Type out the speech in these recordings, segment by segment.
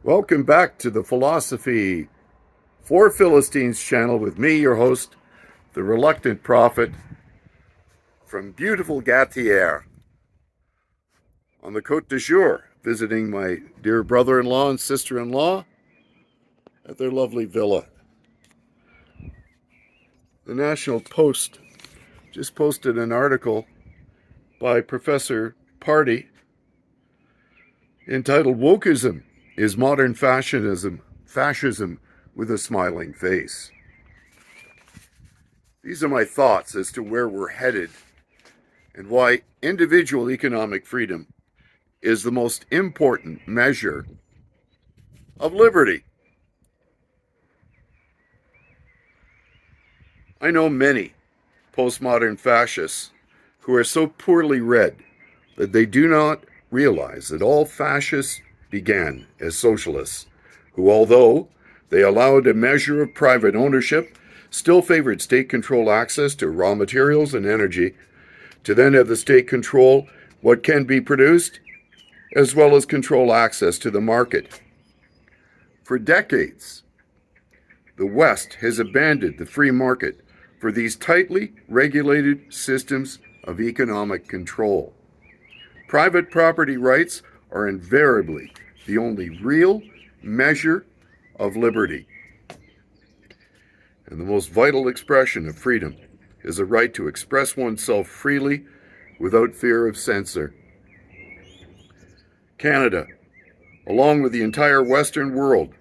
Welcome back to the Philosophy for Philistines channel with me, your host, the Reluctant Prophet, from beautiful Gatier on the Côte d'Azur, visiting my dear brother-in-law and sister-in-law at their lovely villa. The National Post just posted an article by Professor Party entitled "WOKEISM is Modern Fascism with a Smiling Face." These are my thoughts as to where we're headed and why individual economic freedom is the most important measure of liberty. I know many postmodern fascists who are so poorly read that they do not realize that all fascists began as socialists, who, although they allowed a measure of private ownership, still favored state-controlled access to raw materials and energy, to then have the state control what can be produced, as well as control access to the market. For decades, the West has abandoned the free market for these tightly regulated systems of economic control. Private property rights are invariably the only real measure of liberty. And the most vital expression of freedom is a right to express oneself freely without fear of censor. Canada, along with the entire Western world,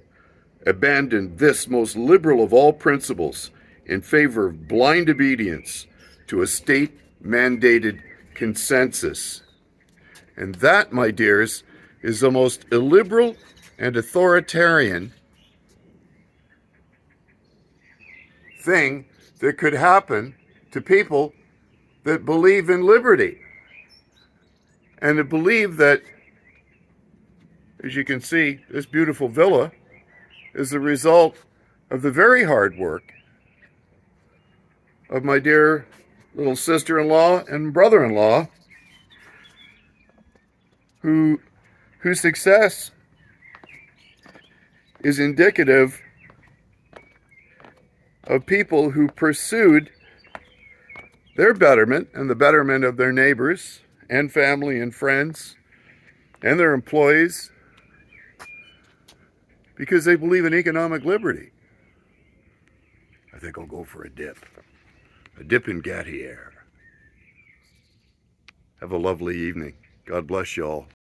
abandoned this most liberal of all principles in favor of blind obedience to a state-mandated consensus. And that, my dears, is the most illiberal and authoritarian thing that could happen to people that believe in liberty and to believe that, as you can see, this beautiful villa is the result of the very hard work of my dear little sister-in-law and brother-in-law, whose success is indicative of people who pursued their betterment and the betterment of their neighbors and family and friends and their employees because they believe in economic liberty. I think I'll go for a dip in Gatier. Have a lovely evening. God bless you all.